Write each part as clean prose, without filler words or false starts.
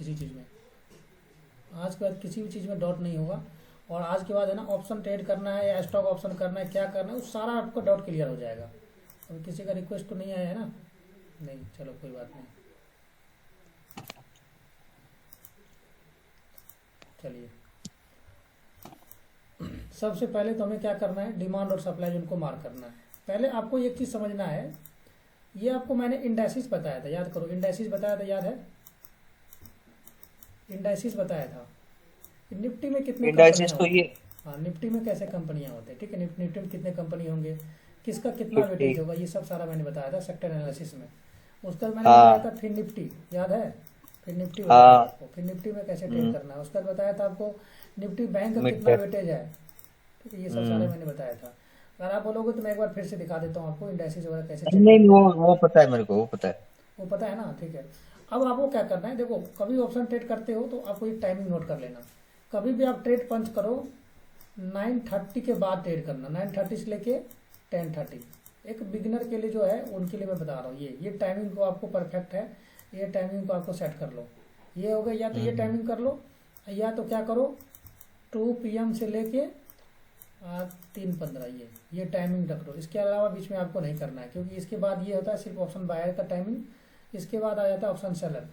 किसी चीज़ में। आज के बाद किसी भी चीज़ में डाउट नहीं होगा। और आज के बाद है ना ऑप्शन ट्रेड करना है या स्टॉक ऑप्शन करना है, क्या करना है, वो सारा आपको डाउट क्लियर हो जाएगा। अब किसी का रिक्वेस्ट तो नहीं आया है ना? नहीं, चलो कोई बात नहीं। चलिए, सबसे पहले तो हमें क्या करना है, डिमांड और सप्लाई उनको मार्क करना है। पहले आपको एक चीज़ समझना है, ये आपको मैंने इंडाइसिस बताया था, याद करो, इंडाइसिस बताया था, याद है? इंडाइसिस बताया था। निफ्टी में कितने कंपनियां इंडाइसिस तो होती ये हैं? हाँ, निफ्टी में कैसे कंपनियां होते हैं, ठीक है, निफ्टी में कितने कंपनी होंगे, किसका कितना 50। वेटेज होगा, ये सब सारा मैंने बताया था सेक्टर एनालिसिस में। उसका मैंने बताया हाँ था फिर निफ्टी, याद है? फिर निफ्टी बताया था हाँ। आपको, फिर निफ्टी में कैसे ट्रेड करना है। उसका बताया था आपको निफ्टी बैंक का मिड कितना कैप। वेटेज है, ठीक है, ये सब सारे मैंने बताया था। अगर आप बोलोगे तो मैं एक बार फिर से दिखा देता हूँ आपको इंडाइसिस वगैरह कैसे नहीं चेक नहीं, करते हैं। वो पता है मेरे को, वो पता है। वो पता है ना, ठीक है। अब आपको क्या करना है, देखो, कभी ऑप्शन ट्रेड करते हो तो आपको एक टाइमिंग नोट कर लेना। कभी भी आप ट्रेड पंच करो 9:30 के बाद ट्रेड करना, 9:30 से लेके 10:30। एक बिगिनर के लिए जो है उनके लिए मैं बता रहा हूँ, ये टाइमिंग को आपको परफेक्ट है, ये टाइमिंग को आपको सेट कर लो। ये हो गया, या तो ये टाइमिंग कर लो, या तो क्या करो 2 PM से लेके 3:15, ये टाइमिंग रख लो। इसके अलावा बीच में आपको नहीं करना है, क्योंकि इसके बाद ये होता है सिर्फ ऑप्शन बायर का टाइमिंग, इसके बाद आ जाता है ऑप्शन सेलर।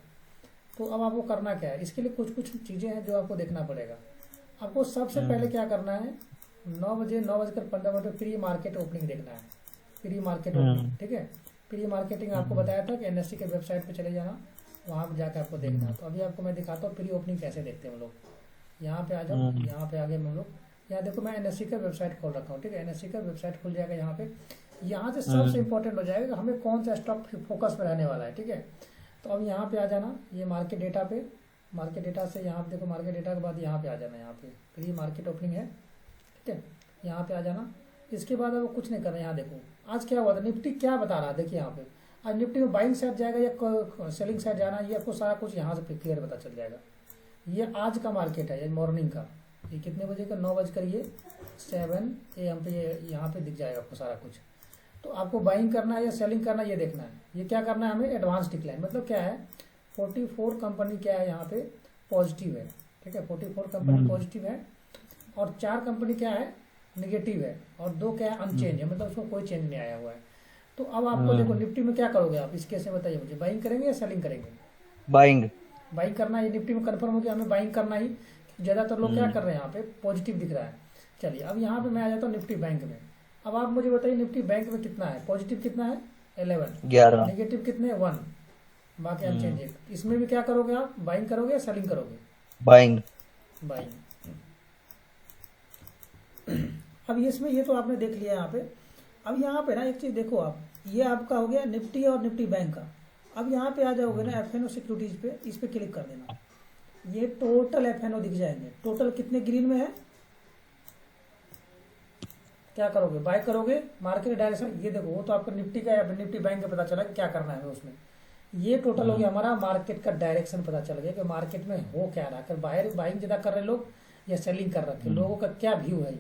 तो अब आपको करना क्या है, इसके लिए कुछ कुछ चीज़ें हैं जो आपको देखना पड़ेगा। आपको सबसे पहले क्या करना है, 9:15 प्री मार्केट ओपनिंग देखना है, प्री मार्केट ओपनिंग, ठीक है। प्री मार्केटिंग आपको बताया था कि NSE के वेबसाइट पे चले जाना, वहाँ पर जाकर आपको देखना है। तो अभी आपको मैं दिखाता हूँ प्री ओपनिंग कैसे देखते हैं हम लोग। यहाँ पे आ जाओ, यहाँ पे आगे हम लोग, यहाँ देखो मैं NSE का वेबसाइट खोल रखा हूँ, ठीक है। NSE का वेबसाइट खुल जाएगा यहाँ पे। यहाँ से सबसे इंपॉर्टेंट हो जाएगा हमें कौन सा स्टॉक फोकस में रहने वाला है, ठीक है। तो अब यहाँ पे आ जाना, ये मार्केट डेटा पे, मार्केट डेटा से यहाँ पे देखो, मार्केट डेटा के बाद यहाँ पे आ जाना, यहाँ पे प्री मार्केट ओपनिंग है, ठीक है। यहाँ पे आ जाना, इसके बाद अब कुछ नहीं करना। यहाँ देखो आज क्या हुआ था, निफ्टी क्या बता रहा है, देखिए यहाँ पे आज निफ्टी में बाइंग साइड जाएगा या सेलिंग साइड जाना, ये आपको सारा कुछ यहाँ से क्लियर पता चल जाएगा। ये आज का मार्केट है, ये मॉर्निंग का, ये कितने बजे का, 9:07 AM पे ये यहाँ पे दिख जाएगा आपको सारा कुछ। तो आपको बाइंग करना है या सेलिंग करना है ये देखना है। ये क्या करना है हमें, एडवांस डिक्लाइन, मतलब क्या है, 44 कंपनी क्या है यहाँ पे पॉजिटिव है, ठीक है, 44 कंपनी पॉजिटिव है, और 4 कंपनी क्या है निगेटिव है, और 2 क्या है अनचेंज है, मतलब उसको कोई चेंज नहीं आया हुआ है। तो अब आपको देखो निफ्टी में क्या करोगे आप, इस केस में बताइए मुझे, बाइंग करेंगे या सेलिंग करेंगे? बाइंग। बाइंग करना है, निफ्टी में कंफर्म हो गया हमें बाइंग करना ही। ज़्यादातर लोग क्या कर रहे हैं यहाँ पे, पॉजिटिव दिख रहा है। चलिए अब यहाँ पे मैं आ जाता हूँ निफ्टी बैंक में। अब आप मुझे बताइए निफ्टी बैंक में कितना है, पॉजिटिव कितना है 11, 11। नेगेटिव कितने 1, बाकी अनचेंज है। इसमें भी क्या करोगे आप, बाइंग करोगे या सेलिंग करोगे? बाइंग। बाइंग। अब इसमें ये तो आपने देख लिया यहाँ पे। अब यहाँ पे ना एक चीज़ देखो आप, ये आपका हो गया निफ्टी और निफ्टी बैंक का। अब यहाँ पे आ जाओगे ना FNO सिक्योरिटीज पे, इस पे क्लिक कर देना, ये टोटल FNO दिख जाएंगे, टोटल कितने ग्रीन में है। क्या करोगे, बाय करोगे, मार्केट डायरेक्शन, ये देखो वो तो आपको निफ्टी का या निफ्टी बैंक का पता चला कि क्या करना है उसमें। ये टोटल हो गया हमारा मार्केट का डायरेक्शन, पता चल गया कि मार्केट में हो क्या रहा है, बाहर बाइंग ज़्यादा कर रहे लोग या सेलिंग कर रखे, लोगों का क्या व्यू है।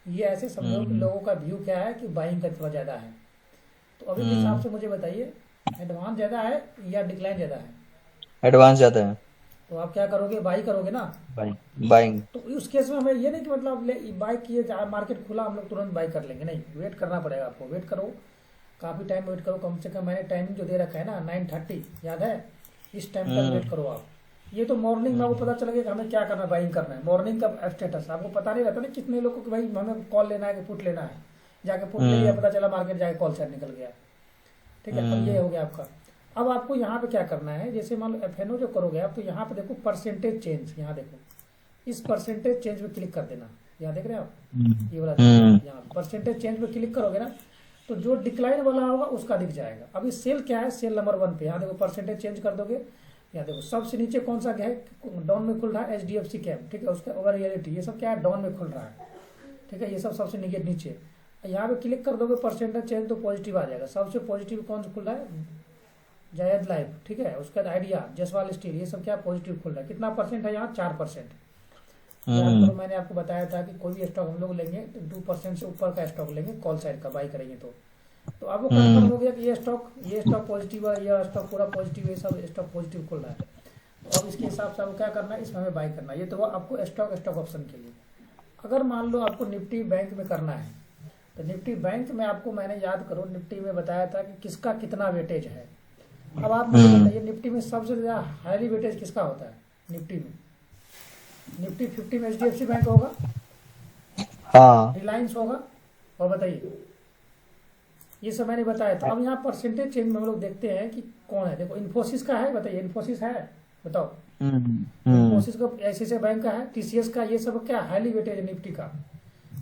ये ऐसे समझो कि लोगों का व्यू क्या है कि बाइंग का थोड़ा ज़्यादा है। तो अभी के हिसाब से मुझे बताइए एडवांस ज़्यादा है या डिक्लाइन ज़्यादा है? एडवांस ज्यादा है। तो आप क्या करोगे, बाई करोगे ना। बाइंग। बाइंग। तो उस केस में हमें ये नहीं कि मतलब बाई किए, मार्केट खुला हम लोग तुरंत बाई कर लेंगे, नहीं, वेट करना पड़ेगा आपको। वेट करो, काफ़ी टाइम वेट करो, कम से कम मैंने टाइमिंग जो दे रखा है ना 9:30, याद है, इस टाइम तक वेट करो आप। ये तो मॉर्निंग में आपको पता चलेगा कि हमें क्या करना है, बाइंग करना है। मॉर्निंग का स्टेटस आपको पता नहीं रहता ना, कितने लोगों को भाई हमें कॉल लेना है कि पुट लेना है, जाके पुट ले लिया, पता चला मार्केट जाके कॉल साइड निकल गया, ठीक है। अब ये हो गया आपका। अब आपको यहाँ पे क्या करना है, जैसे मान लो FNO जो करोगे आप, तो यहाँ पे देखो परसेंटेज चेंज, यहाँ देखो इस परसेंटेज चेंज पे क्लिक कर देना, यहाँ देख रहे हैं आप, ये वाला यहाँ परसेंटेज चेंज पे क्लिक करोगे ना, तो जो डिक्लाइन वाला होगा उसका दिख जाएगा। अभी सेल क्या है, सेल नंबर 1 पे, यहाँ देखो परसेंटेज चेंज कर दोगे, यहाँ देखो सबसे नीचे कौन सा है, डाउन में खुल रहा है HDFC कैप, ठीक है, उसका ओवर रियलिटी, ये सब क्या है डाउन में खुल रहा है, ठीक है, ये सब सबसे नीचे। यहाँ पे क्लिक कर दोगे परसेंटेज चेंज, तो पॉजिटिव आ जाएगा। सबसे पॉजिटिव कौन सा खुल रहा है, जायद लाइफ, ठीक है, उसके बाद आइडिया, जसवाल स्टील, ये सब क्या पॉजिटिव खुल रहा है। कितना परसेंट है यहाँ, 4%। तो मैंने आपको बताया था कि कोई भी स्टॉक हम लोग लेंगे तो 2% से ऊपर का स्टॉक लेंगे, कॉल साइड का बाई करेंगे तो आपको कंफर्म हो गया कि ये स्टॉक पॉजिटिव है, ये स्टॉक पूरा पॉजिटिव है, सब स्टॉक पॉजिटिव खुल रहा है। तो अब इसके हिसाब से आपको क्या करना है, इसमें हमें बाई करना है। ये तो वो आपको स्टॉक ऑप्शन के लिए। अगर मान लो आपको निफ्टी बैंक में करना है, तो निफ्टी बैंक में आपको मैंने याद करो निफ्टी में बताया था कि किसका कितना वेटेज है। अब आप मुझे बताइए निफ्टी में सबसे ज्यादा हाईली वेटेज किसका होता है निफ्टी में? निफ्टी 50 में HDFC बैंक होगा, हाँ रिलायंस होगा, और बताइए, ये सब मैंने बताया था। अब यहाँ परसेंटेज चेंज में हम लोग देखते हैं कि कौन है। देखो इन्फोसिस का है, बताइए इन्फोसिस है, बताओ। इन्फोसिस का, ICICI बैंक का है, TCS का, ये सब क्या हाईली वेटेज है निफ्टी का।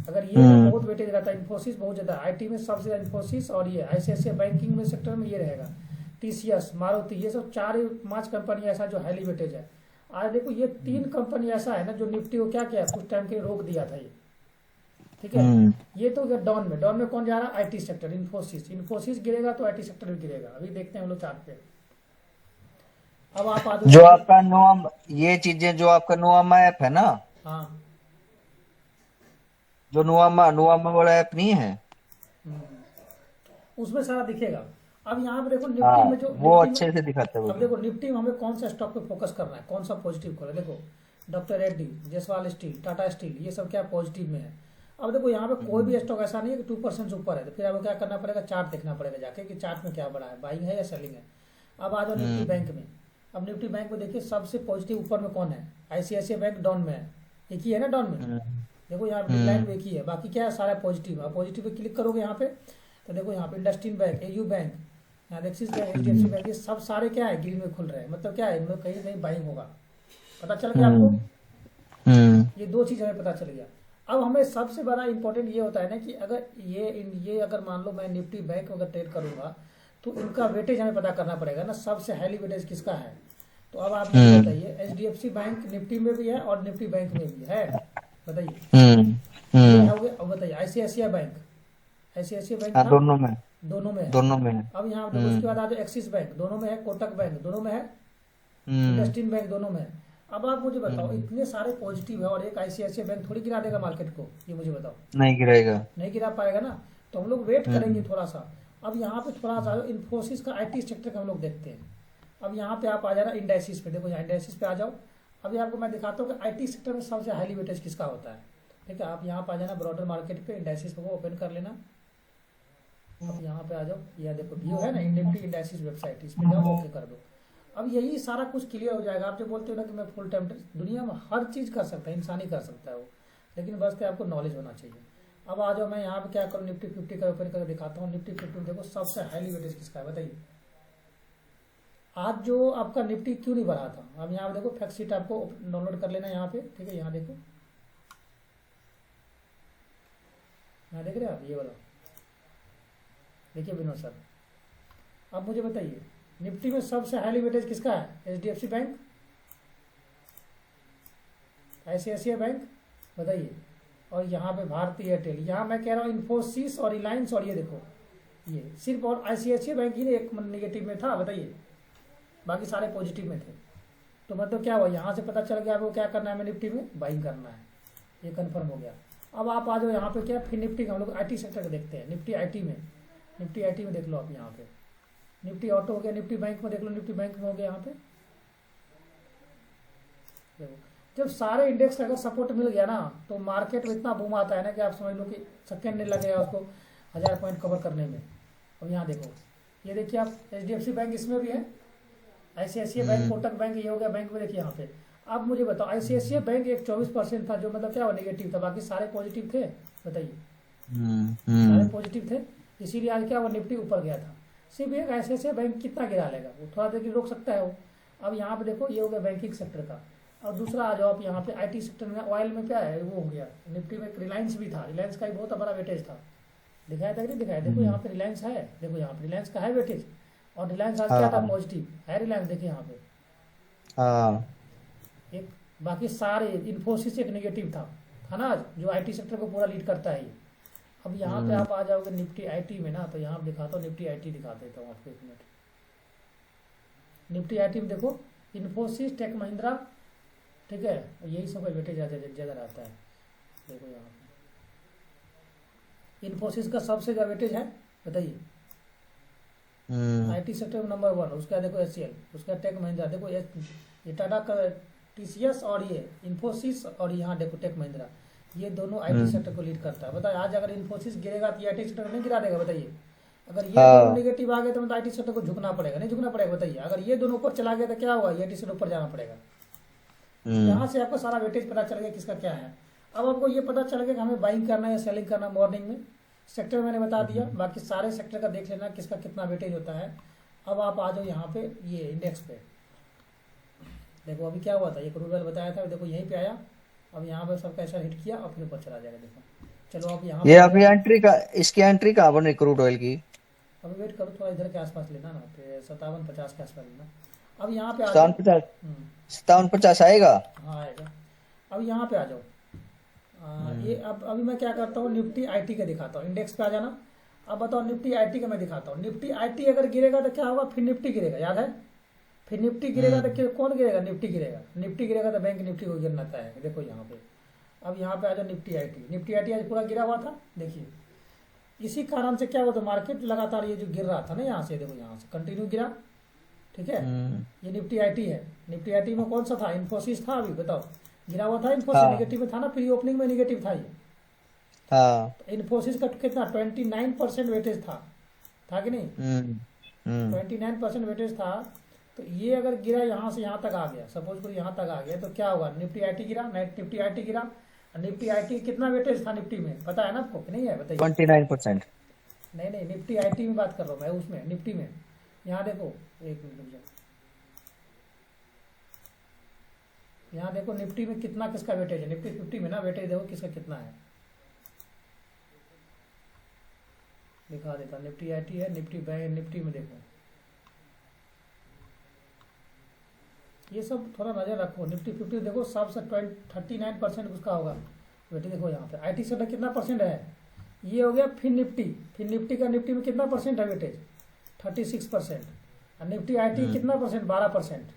अगर ये बहुत वेटेज रहता है, इन्फोसिस बहुत ज्यादा, IT में सबसे ज्यादा इन्फोसिस, और ये ICICI बैंकिंग में सेक्टर में ये रहेगा, TCS, मारुति, ये सब 4-5 कंपनी ऐसा जो हाईली वेटेज है। आज देखो ये 3 कंपनी ऐसा है ना जो निफ्टी को क्या किया, कुछ टाइम के लिए रोक दिया था ये, ठीक है। ये तो डाउन में कौन जा रहा है? IT सेक्टर, इन्फोसिस गिरेगा तो IT सेक्टर भी गिरेगा। अभी देखते हैं हम लोग चार्ट पे। अब आप आ जो आपका नोम, ये चीजें जो आपका नोआमा ऐप है ना, हाँ, जो नोआमा वाला ऐप नहीं है, उसमें सारा दिखेगा। अब यहाँ पे देखो हाँ निफ्टी में जो वो निफ्टी अच्छे में, से दिखाता है अब वो। देखो निफ्टी में हमें कौन सा स्टॉक पे फोकस करना है, कौन सा पॉजिटिव खोला। देखो doctor Reddy, Jaiswal steel, Tata steel, ये सब क्या पॉजिटिव में है। अब देखो यहाँ पे कोई भी स्टॉक ऐसा नहीं है कि 2% से ऊपर है, तो फिर आपको क्या करना पड़ेगा, चार्ट देखना पड़ेगा जाके कि चार्ट में क्या बढ़ा है, बाइंग है या सेलिंग है। अब आ जाओ निफ्टी बैंक में। अब निफ्टी बैंक में देखिए सबसे पॉजिटिव ऊपर में कौन है? ICICI बैंक डाउन में है, एक ही है ना डाउन में। देखो यहाँ पे डिक्लाइन में एक ही है, बाकी क्या है सारा पॉजिटिव है। पॉजिटिव पे क्लिक करोगे यहाँ पे तो देखो यहाँ पे इंडस्ट्रियल बैंक, AU बैंक, यहाँ एक्सिस बैंक, HDFC बैंक, ये सब सारे क्या है ग्रीन में खुल रहे हैं। मतलब क्या है, इनमें कहीं ना कहीं बाइंग होगा। पता चल गया आपको? ये 2 चीज हमें पता चल गया। अब हमें सबसे बड़ा इंपॉर्टेंट ये होता है ना कि अगर ये अगर मान लो मैं निफ्टी बैंक अगर ट्रेड करूंगा तो इनका वेटेज हमें पता करना पड़ेगा ना, सबसे हाईली वेटेज किसका है। तो अब आप मुझे बताइए HDFC बैंक निफ्टी में भी है और निफ्टी बैंक में भी है, बताइए ये हो गया। अब बताइए ICICI बैंक, ICICI बैंक हाँ, था, दोनों में दोनों में है। है। अब यहाँ देखो उसके बाद आ जाओ एक्सिस बैंक, दोनों में है, कोटक बैंक दोनों में है, इंडस्ट्रियल बैंक दोनों में है। अब आप मुझे बताओ इतने सारे पॉजिटिव है और एक ICICI बैंक थोड़ी गिरा देगा मार्केट को, ये मुझे बताओ। नहीं गिरेगा। नहीं गिरा पाएगा ना, तो हम लोग वेट करेंगे थोड़ा सा। अब यहाँ पे थोड़ा सा इन्फोसिस का IT सेक्टर का हम लोग देखते हैं। अब यहाँ पे आप आ जाना इंडाइसिस पे, देखो यहाँ इंडाइसिस पे आ जाओ। अभी आपको मैं दिखाता हूँ कि IT सेक्टर में सबसे हाईली वेटेज किसका होता है, ठीक है। आप यहाँ पे आ जाना ब्रॉडर मार्केट पे, इंडाइसिस को ओपन कर लेना। अब यहाँ पे आ जाओ, यह देखो व्यू है ना निफ्टी इंडाइसिस वेबसाइट, इस पे जाओ, ओके कर दो। अब यही सारा कुछ क्लियर हो जाएगा। आप जो बोलते हो ना कि मैं फुल टाइम, दुनिया में हर चीज कर सकता है, इंसान ही कर सकता है वो, लेकिन बस कि आपको नॉलेज होना चाहिए। अब आ जाओ, मैं यहाँ पे क्या करूँ, निफ्टी 50 का ओपन करके दिखाता हूँ। निफ्टी 50 देखो सबसे हाईली वेटेज किसका है, बताइए। आज जो आपका निफ्टी क्यों नहीं बढ़ा था, अब यहाँ पे देखो फैक्ट शीट आपको डाउनलोड कर लेना यहाँ पे, ठीक है। यहाँ देखो, यहाँ देख रहे हैं आप, ये बताओ, देखिए विनोद सर। अब मुझे बताइए निफ्टी में सबसे हाईली वेटेज किसका है? HDFC बैंक, ICICI बैंक, बताइए। और यहाँ पे भारतीय एयरटेल, यहाँ मैं कह रहा हूँ इन्फोसिस और रिलायंस, और ये देखो ये सिर्फ और ICICI बैंक ही एक नेगेटिव में था, बताइए, बाकी सारे पॉजिटिव में थे। तो मतलब क्या हुआ, यहाँ से पता चल गया आपको क्या करना है, हमें निफ्टी में बाइंग करना है, ये कंफर्म हो गया। अब आप आ जाओ यहाँ पे, क्या फिर निफ्टी का हम लोग IT सेक्टर का देखते हैं। निफ्टी IT में देख लो आप, यहाँ पे निफ्टी ऑटो हो गया, निफ्टी बैंक में देख लो, निफ्टी बैंक में हो गया। यहाँ पे देखो, जब सारे इंडेक्स का अगर सपोर्ट मिल गया ना तो मार्केट में इतना बूम आता है ना कि आप समझ लो कि सेकेंड नहीं लगेगा उसको 1000 पॉइंट कवर करने में। अब यहाँ देखो, ये देखिए आप HDFC बैंक इसमें भी है, ICICI बैंक, कोटक बैंक, ये हो गया बैंक में, देखिए यहाँ पे। अब मुझे बताओ ICICI बैंक एक 24% था, जो मतलब क्या नेगेटिव था, बाकी सारे पॉजिटिव थे, बताइए। सारे पॉजिटिव थे, इसीलिए आज क्या वो निफ्टी ऊपर गया था। सिर्फ एक ICICI बैंक कितना गिरा लेगा, वो थोड़ा देर रोक सकता है वो। अब यहाँ पे देखो, ये हो गया बैंकिंग सेक्टर का। और दूसरा आ जाओ आप यहाँ पे IT सेक्टर में, ऑयल में क्या है, वो हो गया निफ्टी में रिलायंस भी था, रिलायंस का भी बहुत बड़ा वेटेज था, दिखाया था कि नहीं दिखाया। देखो यहाँ पे रिलायंस है, देखो यहाँ पे रिलायंस का है वेटेज, और रिलायंस आज क्या था, पॉजिटिव है रिलायंस, देखिए यहाँ पे एक। बाकी सारे इन्फोसिस एक नेगेटिव था ना आज, जो IT सेक्टर को पूरा लीड करता है ये। अब यहाँ पे आप आ जाओगे निफ्टी IT में ना, तो यहाँ दिखाता हूँ निफ्टी IT दिखा देता हूँ आपको, 1 मिनट। निफ्टी IT में देखो इन्फोसिस, टेक महिंद्रा, ठीक है, यही सब का वेटेज ज़्यादा रहता है। देखो यहाँ पे इन्फोसिस का सबसे ज़्यादा वेटेज है, बताइए। IT सेक्टर में नंबर 1, उसका देखो HCL, उसका टेक महिंद्रा, देखो ये टाटा का टीसीएस और ये इन्फोसिस और यहाँ देखो टेक महिंद्रा, ये दोनों आईटी सेक्टर को लीड करता है। बताइए आज अगर इन्फोसिस गिरेगा तो आईटी सेक्टर नहीं गिरा देगा? बताइए अगर ये दोनों हाँ। नेगेटिव आ गए तो मतलब आईटी सेक्टर को झुकना पड़ेगा, नहीं झुकना पड़ेगा? बताइए अगर ये दोनों ऊपर चला गया तो क्या होगा? आईटी सेक्टर ऊपर जाना पड़ेगा। यहाँ से आपको सारा वेटेज पता चल गया किसका क्या है। अब आपको ये पता चल गया कि हमें बाइंग करना है या सेलिंग करना मॉर्निंग में। सेक्टर मैंने बता दिया, बाकी सारे सेक्टर का देख लेना किसका कितना वेटेज होता है। अब आप आ जाओ यहाँ पे ये इंडेक्स पे, देखो अभी क्या हुआ था, ये क्रूड ऑयल बताया था, देखो यहीं पे आया, अब यहाँ पे सब कैसा हिट किया और फिर ऊपर चला जाएगा। देखो चलो अब यहाँ ये पे अभी एंट्री का, इसकी एंट्री कहाँ बनी क्रूड ऑयल की? अभी वेट करो थोड़ा, इधर के आसपास लेना ना, फिर 57-50 के आसपास लेना। अब यहाँ पे आ जाओ। 57-50, 57-50 आएगा। हाँ आएगा। अब यहाँ पे आ जाओ। ये अब अभी मैं क्या करता हूँ, निफ्टी आईटी का दिखाता हूँ। इंडेक्स पे आ जाना। अब बताओ निफ्टी आईटी का मैं दिखाता हूँ। निफ्टी आईटी अगर गिरेगा तो क्या होगा? फिर निफ्टी गिरेगा, याद है? फिर निफ्टी गिरेगा तो कौन गिरेगा? निफ्टी गिरेगा। निफ्टी गिरेगा तो बैंक निफ्टी को गिरना है। देखो यहाँ पे, अब यहाँ पे आ जाओ निफ्टी आईटी। निफ्टी आईटी आज पूरा गिरा हुआ था, देखिए इसी कारण से क्या हुआ था, मार्केट लगातार ये जो गिर रहा था ना, यहाँ से देखो यहाँ से कंटिन्यू गिरा, ठीक है। ये निफ्टी आईटी है। निफ्टी आईटी में कौन सा था? इन्फोसिस था। अभी बताओ गिरा हुआ था इन्फोसिस, हाँ। निगेटिव में था ना, प्री ओपनिंग में निगेटिव था ये। हाँ। इन्फोसिस का कितना 29% वेटेज था कि नहीं? 29% वेटेज था। तो ये अगर गिरा यहाँ से यहाँ तक आ गया, सपोज करो यहाँ तक आ गया, तो क्या होगा? निफ्टी आईटी गिरा, निफ्टी आईटी गिरा। निफ्टी आईटी कितना वेटेज था निफ्टी में, पता है ना आपको कि नहीं है? बताइए। 29%। नहीं नहीं, निफ्टी आईटी में बात कर रहा हूँ मैं, उसमें निफ्टी में। यहाँ देखो, एक मिनट रुक जाओ, यहाँ देखो निफ्टी में कितना किसका वेटेज है। निफ्टी 50 में ना वेटेज देखो किसका कितना है, दिखा देता। निफ्टी आईटी है, निफ्टी बैंक, निफ्टी में देखो ये सब थोड़ा नजर रखो। निफ्टी 50 देखो सबसे 39% उसका होगा वेटेज। देखो यहाँ पे आईटी सेक्टर कितना परसेंट है, ये हो गया। फिर निफ्टी, फिर निफ्टी का निफ्टी में कितना परसेंट है वेटेज? 36%। और निफ्टी आईटी कितना परसेंट? 12%।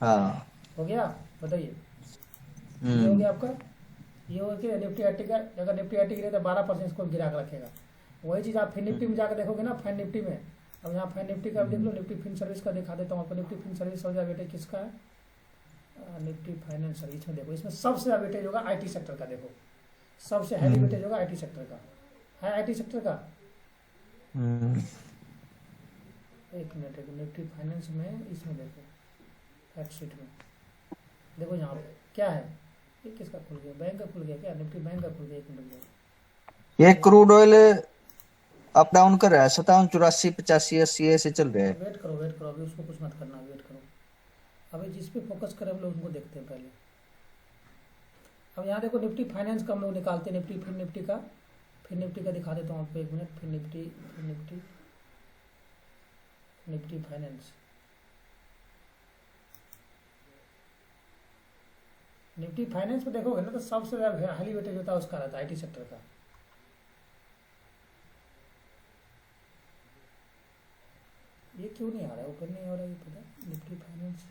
हाँ। हो गया, बताइए। ये हो गया आपका, ये हो गया निफ्टी आईटी का। अगर निफ्टी आईटी गिरे तो 12% इसको गिरा कर रखेगा। वही चीज़ आप फिर निफ्टी में जाकर देखोगे ना, फाइन निफ्टी में। अब यहाँ फाइन निफ्टी का देख लो, निफ्टी फिन सर्विस का दिखा देता हूँ आपको। निफ्टी फिन सर्विस हो जाए वेटेज किसका है? निफ्टी फाइनेंस सर्विस में देखो, इसमें सबसे ज़्यादा वेटेज होगा आईटी सेक्टर का। देखो सबसे हैवी वेटेज होगा आईटी सेक्टर का, है आईटी सेक्टर का। एक मिनट, निफ्टी फाइनेंस में इसमें देखो, फैक्ट शीट में देखो, यहाँ पे क्या है? ये किसका खुल गया? बैंक का खुल गया क्या? निफ्टी बैंक का खुल गया। एक मिनट, ये क्रूड ऑयल अप डाउन कर रहा है, 57, 84, 85, 80 ऐसे चल रहे हैं। वेट करो, वेट करो, अभी उसको कुछ मत करना, वेट करो। अभी जिस पे फोकस करें हम लोग उनको देखते हैं पहले। अब यहाँ देखो निफ्टी फाइनेंस का हम लोग निकालते हैं, निफ्टी फिर निफ्टी का, फिर निफ्टी का दिखा देता हूँ आपको। एक मिनट, फिर निफ्टी, फिर Nifty, Nifty finance, Nifty finance में देखोगे ना तो सबसे ज्यादा हाईली वेटेज होता है उसका, रहता है आईटी सेक्टर का। ये क्यों नहीं आ रहा है? ओपन नहीं हो रहा है, ये पता। निफ्टी फाइनेंस,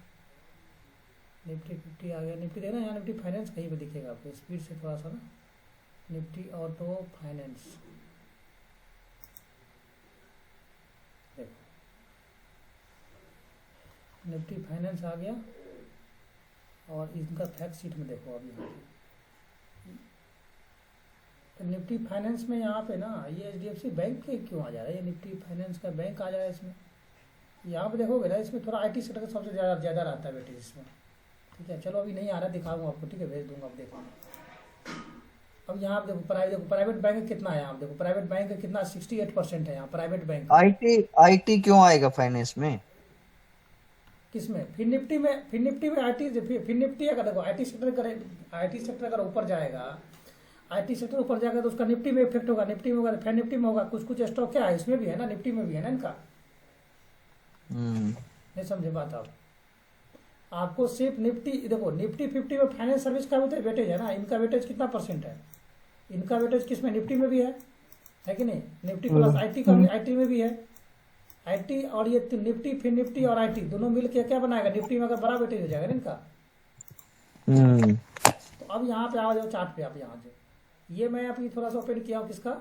निफ्टी 50 आ गया। निफ्टी देखना यहाँ, निफ्टी फाइनेंस कहीं पे दिखेगा आपको, स्पीड से थोड़ा सा ना। निफ्टी ऑटो फाइनेंस, देखो निफ्टी फाइनेंस आ गया। और इनका फैक्ट शीट में देखो अभी यहाँ पे, तो निफ्टी फाइनेंस में यहाँ पे ना ये एचडीएफसी बैंक के क्यों आ जा रहा है? ये निफ्टी फाइनेंस का बैंक आ जा रहा है इसमें। यहाँ पे देखोगे ना, इसमें थोड़ा आईटी सेक्टर का सबसे ज़्यादा रहता है वेटेज इसमें, ठीक है। चलो अभी नहीं आ रहा, दिखाऊंगा आपको, ठीक है, भेज दूंगा, आप देखो। अब यहाँ आप देखो प्राइवेट बैंक कितना है? आप देखो प्राइवेट बैंक कितना, 68% है यहाँ प्राइवेट बैंक। आईटी क्यों आएगा फाइनेंस में? किसमें? फिर निफ्टी में, फिर निफ्टी में आईटी, फिर निफ्टी अगर देखो आईटी सेक्टर करे, आईटी सेक्टर अगर ऊपर जाएगा, आईटी सेक्टर ऊपर जाएगा तो उसका निफ्टी में इफेक्ट होगा, निफ्टी में होगा फिर निफ्टी में होगा। कुछ कुछ स्टॉक क्या है इसमें भी है ना, निफ्टी में भी है ना इनका। नहीं समझे बात आप? आपको सिर्फ निफ्टी देखो, निफ्टी 50 में फाइनेंस सर्विस का भी वेटेज है ना, इनका वेटेज कितना परसेंट है? इनका वेटेज किसमें? निफ्टी में भी है कि नहीं? निफ्टी प्लस आईटी का, आईटी में भी है। आईटी और ये निफ्टी, फिर निफ्टी और आईटी दोनों मिलकर क्या बनाएगा? निफ्टी में अगर बड़ा वेटेज हो जाएगा ना इनका। तो अब यहाँ पे आ जाओ चार्ट पे, आप यहाँ से, ये मैं अभी थोड़ा सा ओपन किया हूँ किसका,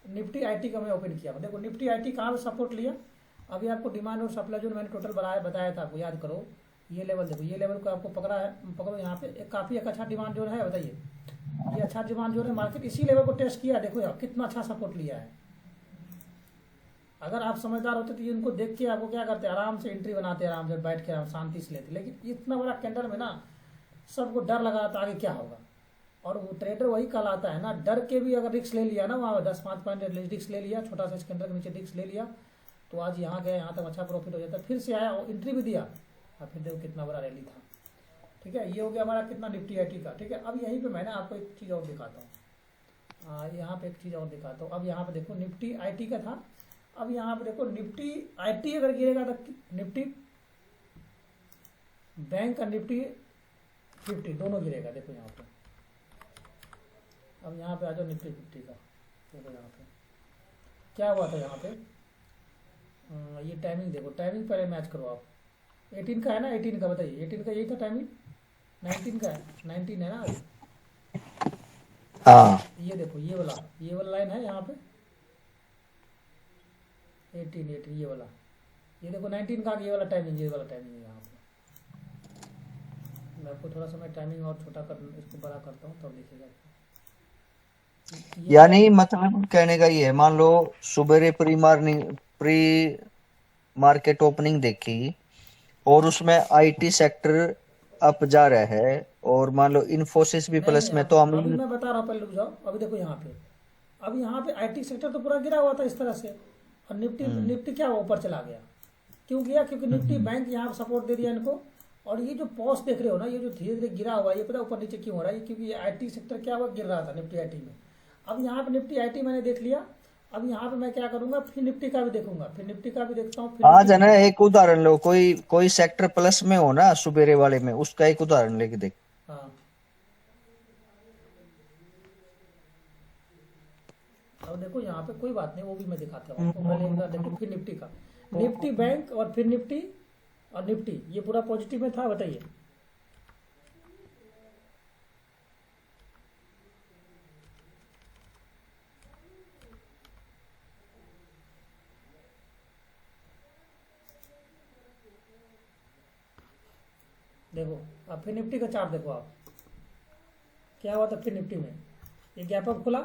निफ्टी आईटी का मैं ओपन किया हूँ। देखो निफ्टी आईटी कहाँ पे सपोर्ट लिया, अभी आपको डिमांड और सप्लाई जो मैंने टोटल बताया था आपको, याद करो। ये लेवल देखो, ये लेवल को आपको पकड़ा है, पकड़ो यहाँ पे एक काफ़ी एक अच्छा डिमांड जोन है, बताइए ये अच्छा डिमांड जोन है। मार्केट इसी लेवल को टेस्ट किया, देखो यार कितना अच्छा सपोर्ट लिया है। अगर आप समझदार होते तो इनको देख के आपको क्या करते, आराम से एंट्री बनाते, आराम से बैठ के आराम शांति से लेते। लेकिन इतना बड़ा कैंडल में ना सबको डर लगा था आगे क्या होगा, और वो ट्रेडर वही कहलाता है ना, डर के भी अगर रिस्क ले लिया ना, वहाँ 10-5 पॉइंट रिस्क ले लिया, छोटा सा कैंडल के नीचे रिस्क ले लिया, तो आज यहाँ गया, यहाँ तक अच्छा प्रॉफिट हो जाता। फिर से आया और एंट्री भी दिया, और फिर देखो कितना बड़ा रैली था। ठीक है, ये हो गया हमारा कितना निफ्टी आईटी का। ठीक है, अब यहीं पे मैं ना आपको एक चीज़ और दिखाता हूँ, यहाँ पे एक चीज़ और दिखाता हूँ। अब यहाँ पे देखो निफ्टी आईटी का था, अब यहाँ पे देखो निफ्टी आईटी अगर गिरेगा तो निफ्टी बैंक और निफ्टी 50 दोनों गिरेगा। देखो यहाँ पे, अब यहाँ पे आ जाओ निफ्टी 50 का, देखो यहाँ पे क्या हुआ था। यहाँ पे ये टाइमिंग देखो, टाइमिंग पहले मैच करो आप। 18 का है ना, 18 का बताइए, 18 का यही था टाइमिंग, 19 का है, 19 है ना अभी। हाँ ये देखो ये वाला लाइन है यहाँ पे 18 ये वाला, ये देखो 19 का ये वाला टाइमिंग, ये वाला टाइमिंग है यहाँ पे। मैं आपको थोड़ा सा मैं टाइमिंग और छोटा कर, इसको बड़ा करता हूँ तब दिखेगा आपको। यानी मतलब कहने का ये है, मान लो सुबेरे प्री मार्केट ओपनिंग देखी और उसमें आईटी सेक्टर अप जा रहा है, और मान लो इन्फोसिस भी प्लस में, तो हम अभी मैं बता रहा हूँ, पहले रुक जाओ। अभी देखो यहाँ पे, अब यहाँ पे आईटी सेक्टर तो पूरा गिरा हुआ था इस तरह से, और निफ्टी क्या ऊपर चला गया। क्यों गया? क्योंकि निफ्टी बैंक यहाँ सपोर्ट दे दिया इनको, और ये जो पॉज देख रहे हो ना, ये जो धीरे धीरे गिरा हुआ है, ये पता ऊपर नीचे क्यों हो रहा है? क्योंकि ये आईटी सेक्टर क्या हुआ, गिर रहा था निफ्टी आईटी में। अब यहाँ पे निफ्टी आईटी मैंने देख लिया, अब यहाँ पे मैं क्या करूंगा, फिर निफ्टी का भी देखूंगा, फिर निफ्टी का भी देखता हूँ। आज है ना, एक उदाहरण लो, कोई सेक्टर प्लस में हो ना सुबेरे वाले में, उसका एक उदाहरण लेके देख। हाँ, अब देखो यहाँ पे कोई बात नहीं, वो भी मैं दिखाता हूँ आपको। पहले एक बार देखो फिर निफ्टी का, निफ्टी बैंक और फिर निफ्टी और निफ्टी ये पूरा पॉजिटिव में था, बताइए। देखो अब फिर निफ्टी का चार्ट देखो आप, क्या हुआ था फिर निफ्टी में, ये गैप अप खुला,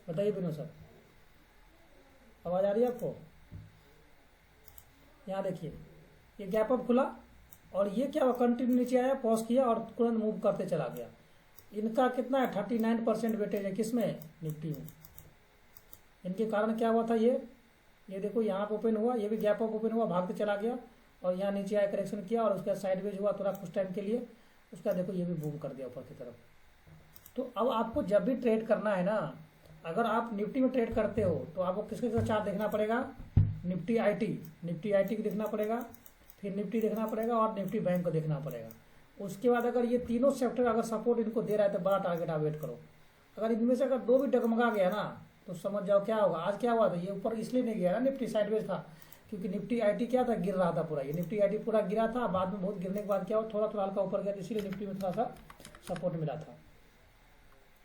बताइए विनोद सर, आवाज आ रही है आपको? यहाँ देखिए ये गैप अप खुला, और ये क्या हुआ, कंटिन्यू नीचे आया, पॉज किया और तुरंत मूव करते चला गया। इनका कितना है, 39% वेटेज है किसमें, निफ्टी में। इनके कारण क्या हुआ था, ये देखो यहाँ पे ओपन हुआ, ये भी गैप अप ओपन हुआ, भागते चला गया, और यहाँ नीचे आया, करेक्शन किया, और उसके बाद साइडवेज हुआ थोड़ा कुछ टाइम के लिए, उसका देखो ये भी बूम कर दिया ऊपर की तरफ। तो अब आपको जब भी ट्रेड करना है ना, अगर आप निफ्टी में ट्रेड करते हो तो आपको किसके साथ चार्ट देखना पड़ेगा, निफ्टी आईटी को देखना पड़ेगा, फिर निफ्टी देखना पड़ेगा, और निफ्टी बैंक को देखना पड़ेगा। उसके बाद अगर ये तीनों सेक्टर अगर सपोर्ट इनको दे रहा है तो बड़ा टारगेट आप वेट करो। अगर इनमें से अगर दो भी डगमगा गया ना तो समझ जाओ क्या होगा। आज क्या हुआ था, ये ऊपर इसलिए नहीं गया ना, निफ्टी साइडवेज था, क्योंकि निफ्टी आईटी क्या था, गिर रहा था पूरा। ये निफ्टी आईटी पूरा गिरा था, बाद में बहुत गिरने के बाद क्या हुआ, थोड़ा थोड़ा हल्का ऊपर गया, इसीलिए निफ्टी में थोड़ा सा सपोर्ट मिला था।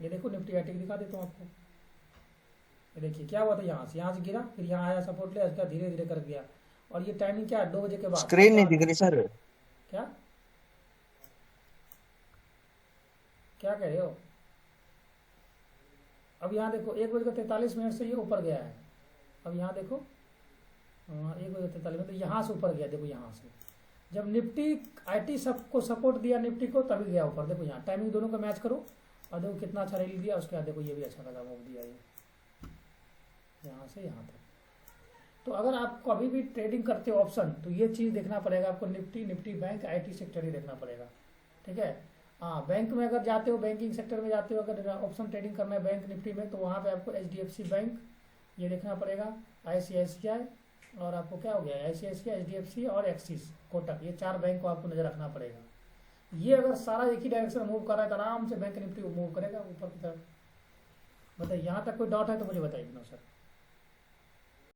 ये देखो निफ्टी आईटी दिखा देता हूँ आपको, ये देखिए क्या हुआ था, यहाँ से गिरा, फिर यहाँ आया सपोर्ट लिया, इसका धीरे धीरे कर गया। और ये टाइमिंग क्या है, 2 बजे के बाद। स्क्रीन नहीं दिख रही सर, क्या कह रहे हो? अब यहाँ देखो 1:43 से ये ऊपर गया है। अब यहाँ देखो 1:43 यहाँ से ऊपर गया, देखो यहाँ से जब निफ्टी आईटी सबको सपोर्ट दिया निफ्टी को, तभी गया ऊपर। देखो यहाँ टाइमिंग दोनों का मैच करो, और देखो कितना अच्छा रैली दिया। उसके बाद देखो ये भी अच्छा लगा मूव दिया, ये यहाँ से यहाँ तक। तो अगर आप कभी भी ट्रेडिंग करते हो ऑप्शन, तो ये चीज़ देखना पड़ेगा आपको, निफ्टी बैंक आईटी सेक्टर ही देखना पड़ेगा। ठीक है, हाँ बैंक में अगर जाते हो, बैंकिंग सेक्टर में जाते हो, अगर ऑप्शन ट्रेडिंग करना है बैंक निफ्टी में, तो वहाँ पे आपको HDFC बैंक ये देखना पड़ेगा, ICICI, और आपको क्या हो गया, ICICI, HDFC और एक्सिस कोटक, ये 4 बैंक को आपको नजर रखना पड़ेगा। ये अगर सारा एक ही डायरेक्शन मूव कर रहा है तो आराम से बैंक निफ्टी मूव करेगा ऊपर की तरफ। बताइए यहाँ तक कोई डाउट है तो मुझे बताइए सर।